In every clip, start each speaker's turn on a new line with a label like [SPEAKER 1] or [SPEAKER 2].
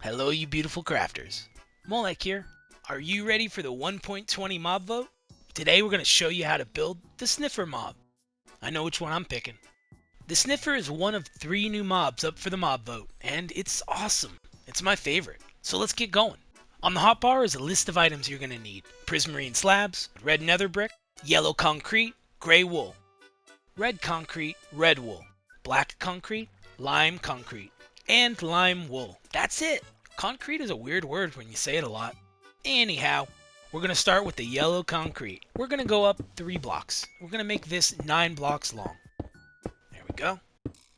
[SPEAKER 1] Hello, you beautiful crafters. Molek here. Are you ready for the 1.20 mob vote? Today we're going to show you how to build the Sniffer Mob. I know which one I'm picking. The Sniffer is one of 3 new mobs up for the mob vote, and it's awesome. It's my favorite. So let's get going. On the hotbar is a list of items you're going to need. Prismarine slabs, red nether brick, yellow concrete, gray wool. Red concrete, red wool. Black concrete, lime concrete. And lime wool. That's it. Concrete is a weird word when you say it a lot. Anyhow, we're going to start with the yellow concrete. We're going to go up 3 blocks. We're going to make this 9 blocks long. There we go.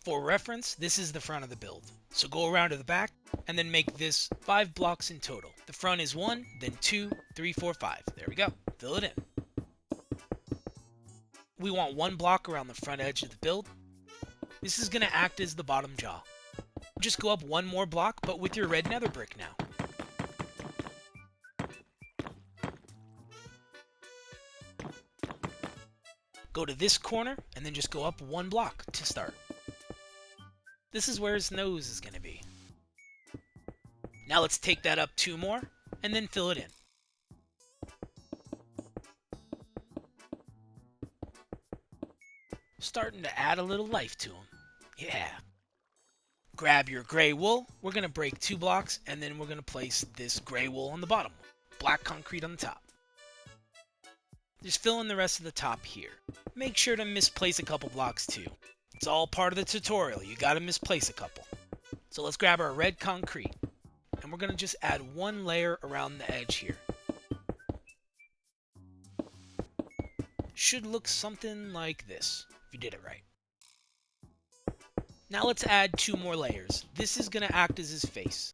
[SPEAKER 1] For reference, this is the front of the build. So go around to the back and then make this 5 blocks in total. The front is 1, then 2, 3, 4, 5. There we go. Fill it in. We want 1 block around the front edge of the build. This is going to act as the bottom jaw. Just go up 1 more block, but with your red nether brick now. Go to this corner, and then just go up 1 block to start. This is where his nose is going to be. Now let's take that up 2 more, and then fill it in. Starting to add a little life to him. Yeah. Grab your gray wool. We're going to break 2 blocks, and then we're going to place this gray wool on the bottom. Black concrete on the top. Just fill in the rest of the top here. Make sure to misplace a couple blocks too. It's all part of the tutorial. You got to misplace a couple. So let's grab our red concrete, and we're going to just add 1 layer around the edge here. Should look something like this, if you did it right. Now let's add 2 more layers. This is going to act as his face.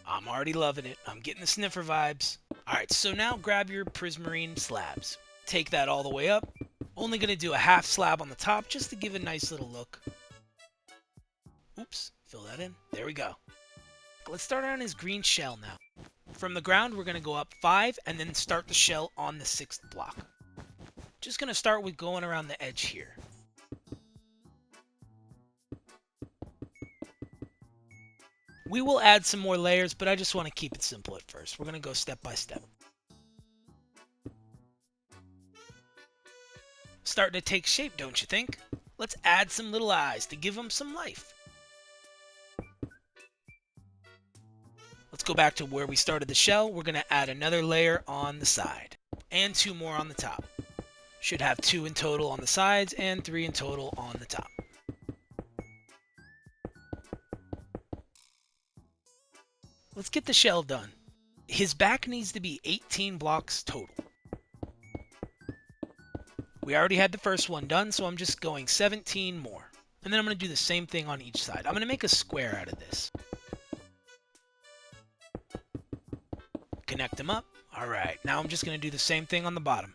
[SPEAKER 1] I'm already loving it. I'm getting the Sniffer vibes. Alright, so now grab your prismarine slabs. Take that all the way up. Only going to do a half slab on the top just to give a nice little look. Oops, fill that in. There we go. Let's start on his green shell now. From the ground, we're going to go up 5 and then start the shell on the 6th block. Just going to start with going around the edge here. We will add some more layers, but I just want to keep it simple at first. We're going to go step by step. Starting to take shape, don't you think? Let's add some little eyes to give them some life. Let's go back to where we started the shell. We're going to add another layer on the side and 2 more on the top. Should have 2 in total on the sides and 3 in total on the top. Let's get the shell done. His back needs to be 18 blocks total. We already had the first one done, so I'm just going 17 more. And then I'm going to do the same thing on each side. I'm going to make a square out of this. Connect them up. Alright, now I'm just going to do the same thing on the bottom.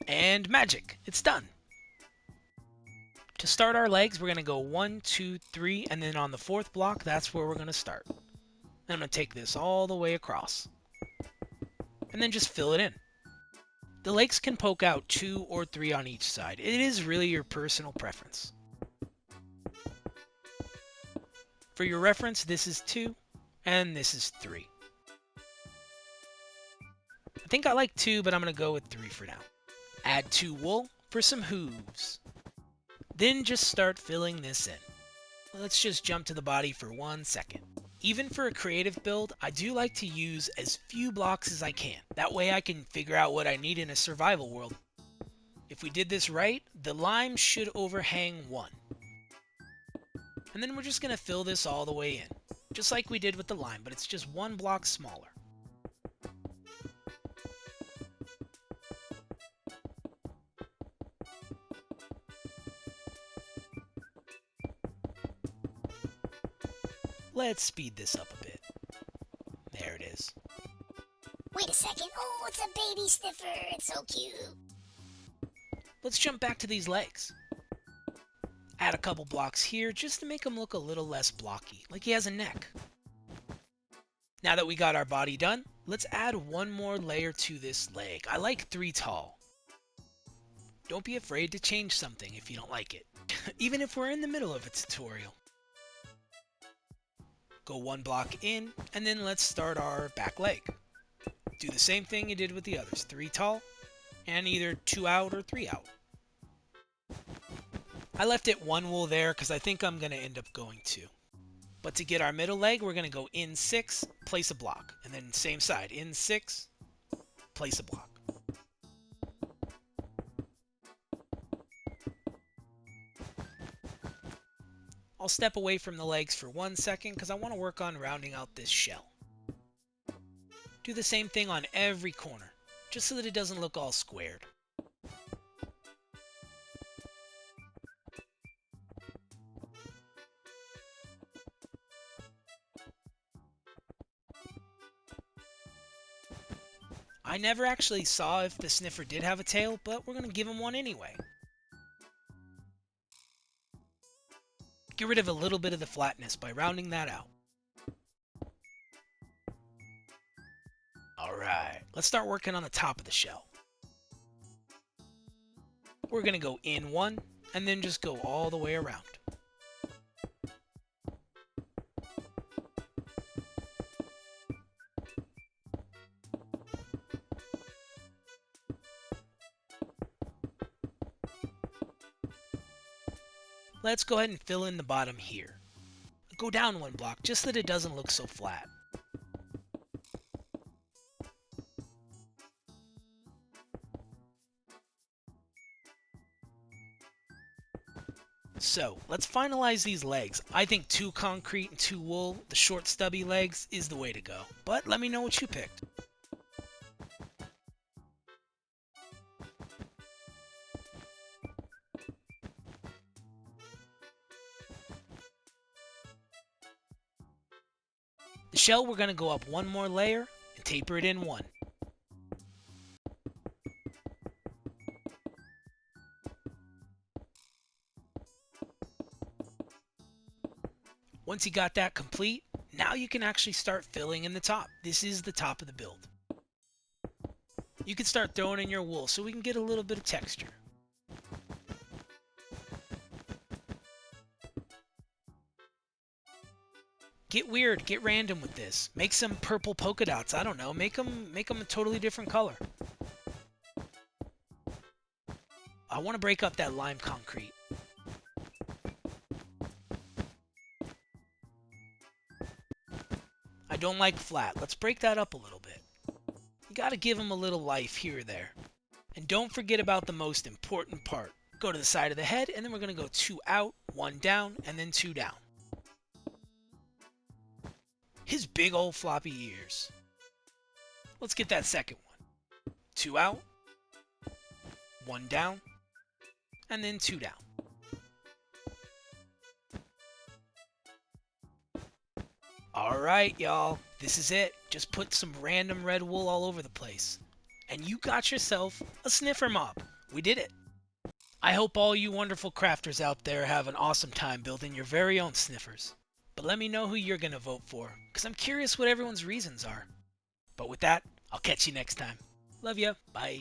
[SPEAKER 1] And magic! It's done! To start our legs, we're going to go 1, 2, 3, and then on the 4th block, that's where we're going to start. Then I'm going to take this all the way across. And then just fill it in. The legs can poke out 2 or 3 on each side. It is really your personal preference. For your reference, this is 2, and this is 3. I think I like 2, but I'm going to go with 3 for now. Add 2 wool for some hooves. Then just start filling this in. Let's just jump to the body for 1 second. Even for a creative build, I do like to use as few blocks as I can. That way I can figure out what I need in a survival world. If we did this right, the lime should overhang 1. And then we're just going to fill this all the way in. Just like we did with the lime, but it's just 1 block smaller. Let's speed this up a bit. There it is.
[SPEAKER 2] Wait a second. Oh, it's a baby sniffer. It's so cute.
[SPEAKER 1] Let's jump back to these legs. Add a couple blocks here just to make him look a little less blocky, like he has a neck. Now that we got our body done, let's add one more layer to this leg. I like 3 tall. Don't be afraid to change something if you don't like it, even if we're in the middle of a tutorial. Go 1 block in, and then let's start our back leg. Do the same thing you did with the others, 3 tall, and either 2 out or 3 out. I left it 1 wool there because I think I'm going to end up going 2. But to get our middle leg, we're going to go in 6, place a block, and then same side, in 6, place a block. I'll step away from the legs for 1 second because I want to work on rounding out this shell. Do the same thing on every corner, just so that it doesn't look all squared. I never actually saw if the Sniffer did have a tail, but we're going to give him one anyway. Get rid of a little bit of the flatness by rounding that out. Alright, let's start working on the top of the shell. We're going to go in 1, and then just go all the way around. Let's go ahead and fill in the bottom here. Go down 1 block just so that it doesn't look so flat. So, let's finalize these legs. I think 2 concrete and 2 wool, the short stubby legs, is the way to go. But let me know what you picked. The shell, we're going to go up 1 more layer and taper it in 1. Once you got that complete, now you can actually start filling in the top. This is the top of the build. You can start throwing in your wool so we can get a little bit of texture. Get weird, get random with this. Make some purple polka dots. I don't know. Make them a totally different color. I want to break up that lime concrete. I don't like flat. Let's break that up a little bit. You got to give them a little life here or there. And don't forget about the most important part. Go to the side of the head, and then we're going to go 2 out, 1 down, and then 2 down. His big old floppy ears. Let's get that second one. 2 out, 1 down, and then 2 down. Alright, y'all. This is it. Just put some random red wool all over the place. And you got yourself a Sniffer Mob. We did it. I hope all you wonderful crafters out there have an awesome time building your very own Sniffers. But let me know who you're going to vote for, because I'm curious what everyone's reasons are. But with that, I'll catch you next time. Love ya. Bye.